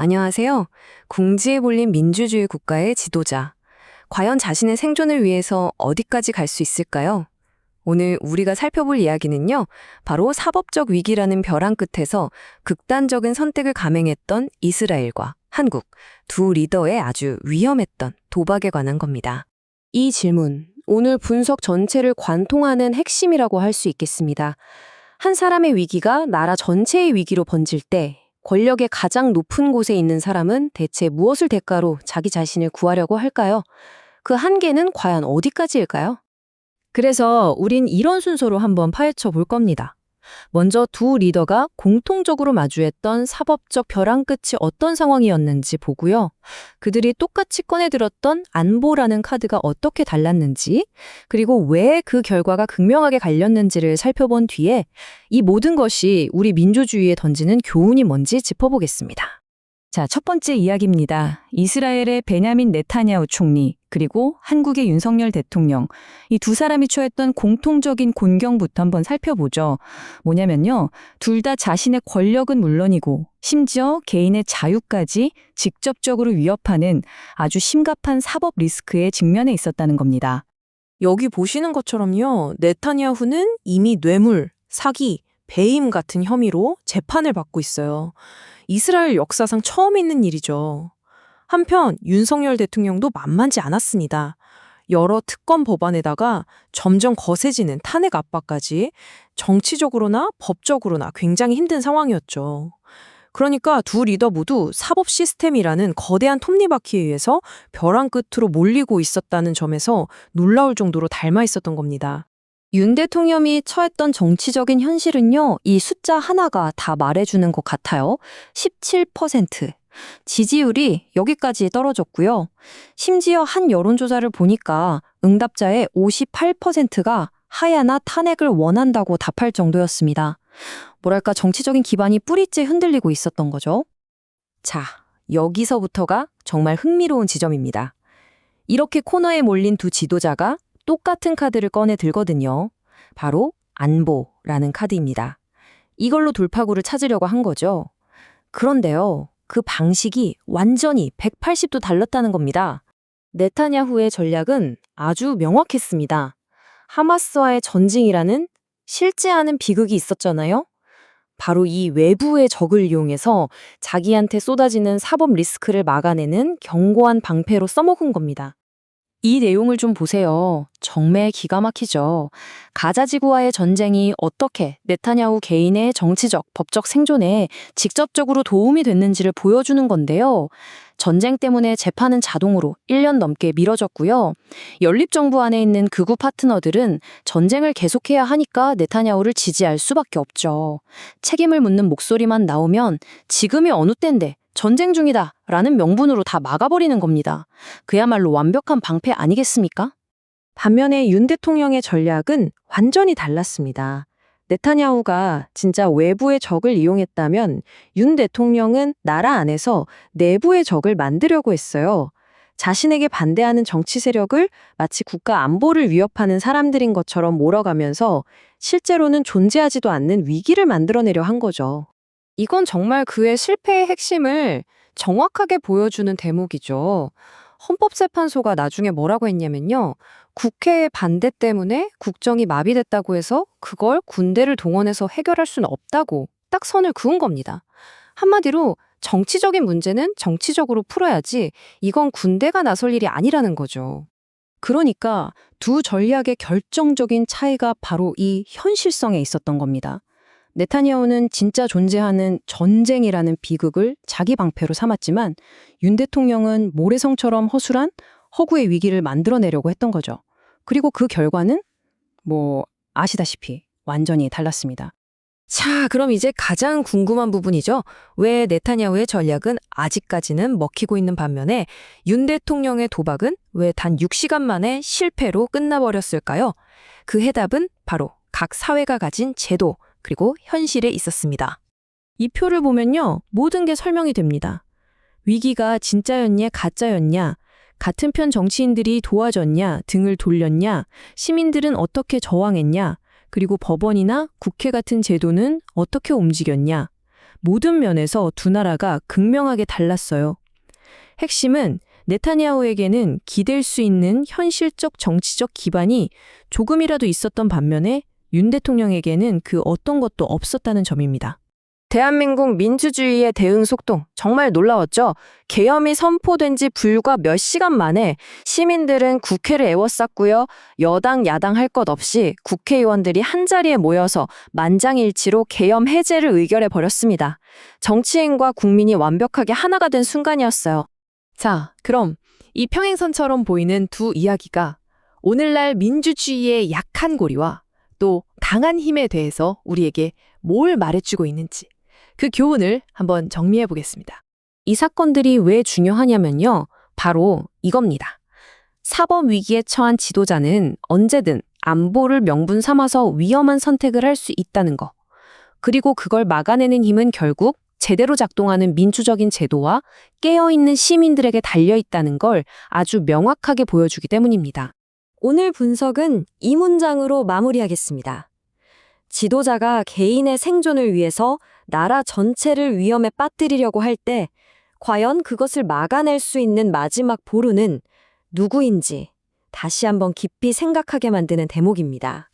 안녕하세요. 궁지에 몰린 민주주의 국가의 지도자. 과연 자신의 생존을 위해서 어디까지 갈 수 있을까요? 오늘 우리가 살펴볼 이야기는요, 바로 사법적 위기라는 벼랑 끝에서 극단적인 선택을 감행했던 이스라엘과 한국 두 리더의 아주 위험했던 도박에 관한 겁니다. 이 질문, 오늘 분석 전체를 관통하는 핵심이라고 할 수 있겠습니다. 한 사람의 위기가 나라 전체의 위기로 번질 때 권력의 가장 높은 곳에 있는 사람은 대체 무엇을 대가로 자기 자신을 구하려고 할까요? 그 한계는 과연 어디까지일까요? 그래서 우린 이런 순서로 한번 파헤쳐 볼 겁니다. 먼저 두 리더가 공통적으로 마주했던 사법적 벼랑 끝이 어떤 상황이었는지 보고요. 그들이 똑같이 꺼내들었던 안보라는 카드가 어떻게 달랐는지, 그리고 왜 그 결과가 극명하게 갈렸는지를 살펴본 뒤에 이 모든 것이 우리 민주주의에 던지는 교훈이 뭔지 짚어보겠습니다. 자, 첫 번째 이야기입니다. 이스라엘의 베냐민 네타냐후 총리, 그리고 한국의 윤석열 대통령, 이 두 사람이 처했던 공통적인 곤경부터 한번 살펴보죠. 뭐냐면요, 둘 다 자신의 권력은 물론이고 심지어 개인의 자유까지 직접적으로 위협하는 아주 심각한 사법 리스크에 직면해 있었다는 겁니다. 여기 보시는 것처럼요, 네타냐후는 이미 뇌물, 사기, 배임 같은 혐의로 재판을 받고 있어요. 이스라엘 역사상 처음 있는 일이죠. 한편 윤석열 대통령도 만만치 않았습니다. 여러 특검 법안에다가 점점 거세지는 탄핵 압박까지 정치적으로나 법적으로나 굉장히 힘든 상황이었죠. 그러니까 두 리더 모두 사법 시스템이라는 거대한 톱니바퀴에 의해서 벼랑 끝으로 몰리고 있었다는 점에서 놀라울 정도로 닮아 있었던 겁니다. 윤 대통령이 처했던 정치적인 현실은요, 이 숫자 하나가 다 말해주는 것 같아요. 17%. 지지율이 여기까지 떨어졌고요. 심지어 한 여론조사를 보니까 응답자의 58%가 하야나 탄핵을 원한다고 답할 정도였습니다. 뭐랄까 정치적인 기반이 뿌리째 흔들리고 있었던 거죠. 자, 여기서부터가 정말 흥미로운 지점입니다. 이렇게 코너에 몰린 두 지도자가 똑같은 카드를 꺼내 들거든요. 바로 안보라는 카드입니다. 이걸로 돌파구를 찾으려고 한 거죠. 그런데요, 그 방식이 완전히 180도 달랐다는 겁니다. 네타냐후의 전략은 아주 명확했습니다. 하마스와의 전쟁이라는 실제하는 비극이 있었잖아요. 바로 이 외부의 적을 이용해서 자기한테 쏟아지는 사법 리스크를 막아내는 견고한 방패로 써먹은 겁니다. 이 내용을 좀 보세요. 정말 기가 막히죠. 가자 지구와의 전쟁이 어떻게 네타냐후 개인의 정치적, 법적 생존에 직접적으로 도움이 됐는지를 보여주는 건데요. 전쟁 때문에 재판은 자동으로 1년 넘게 미뤄졌고요. 연립정부 안에 있는 극우 파트너들은 전쟁을 계속해야 하니까 네타냐후를 지지할 수밖에 없죠. 책임을 묻는 목소리만 나오면 지금이 어느 때인데 전쟁 중이다 라는 명분으로 다 막아버리는 겁니다. 그야말로 완벽한 방패 아니겠습니까? 반면에 윤 대통령의 전략은 완전히 달랐습니다. 네타냐후가 진짜 외부의 적을 이용했다면 윤 대통령은 나라 안에서 내부의 적을 만들려고 했어요. 자신에게 반대하는 정치 세력을 마치 국가 안보를 위협하는 사람들인 것처럼 몰아가면서 실제로는 존재하지도 않는 위기를 만들어내려 한 거죠. 이건 정말 그의 실패의 핵심을 정확하게 보여주는 대목이죠. 헌법재판소가 나중에 뭐라고 했냐면요. 국회의 반대 때문에 국정이 마비됐다고 해서 그걸 군대를 동원해서 해결할 수는 없다고 딱 선을 그은 겁니다. 한마디로 정치적인 문제는 정치적으로 풀어야지 이건 군대가 나설 일이 아니라는 거죠. 그러니까 두 전략의 결정적인 차이가 바로 이 현실성에 있었던 겁니다. 네타냐후는 진짜 존재하는 전쟁이라는 비극을 자기 방패로 삼았지만 윤 대통령은 모래성처럼 허술한 허구의 위기를 만들어내려고 했던 거죠. 그리고 그 결과는 아시다시피 완전히 달랐습니다. 자, 그럼 이제 가장 궁금한 부분이죠. 왜 네타냐후의 전략은 아직까지는 먹히고 있는 반면에 윤 대통령의 도박은 왜 단 6시간 만에 실패로 끝나버렸을까요? 그 해답은 바로 각 사회가 가진 제도, 그리고 현실에 있었습니다. 이 표를 보면요, 모든 게 설명이 됩니다. 위기가 진짜였냐 가짜였냐, 같은 편 정치인들이 도와줬냐 등을 돌렸냐, 시민들은 어떻게 저항했냐, 그리고 법원이나 국회 같은 제도는 어떻게 움직였냐. 모든 면에서 두 나라가 극명하게 달랐어요. 핵심은 네타냐후에게는 기댈 수 있는 현실적 정치적 기반이 조금이라도 있었던 반면에 윤 대통령에게는 그 어떤 것도 없었다는 점입니다. 대한민국 민주주의의 대응 속도 정말 놀라웠죠. 계엄이 선포된 지 불과 몇 시간 만에 시민들은 국회를 에워쌌고요. 여당 야당 할 것 없이 국회의원들이 한자리에 모여서 만장일치로 계엄 해제를 의결해 버렸습니다. 정치인과 국민이 완벽하게 하나가 된 순간이었어요. 자, 그럼 이 평행선처럼 보이는 두 이야기가 오늘날 민주주의의 약한 고리와 또 강한 힘에 대해서 우리에게 뭘 말해주고 있는지 그 교훈을 한번 정리해 보겠습니다. 이 사건들이 왜 중요하냐면요. 바로 이겁니다. 사법 위기에 처한 지도자는 언제든 안보를 명분 삼아서 위험한 선택을 할 수 있다는 거. 그리고 그걸 막아내는 힘은 결국 제대로 작동하는 민주적인 제도와 깨어있는 시민들에게 달려있다는 걸 아주 명확하게 보여주기 때문입니다. 오늘 분석은 이 문장으로 마무리하겠습니다. 지도자가 개인의 생존을 위해서 나라 전체를 위험에 빠뜨리려고 할 때 과연 그것을 막아낼 수 있는 마지막 보루는 누구인지 다시 한번 깊이 생각하게 만드는 대목입니다.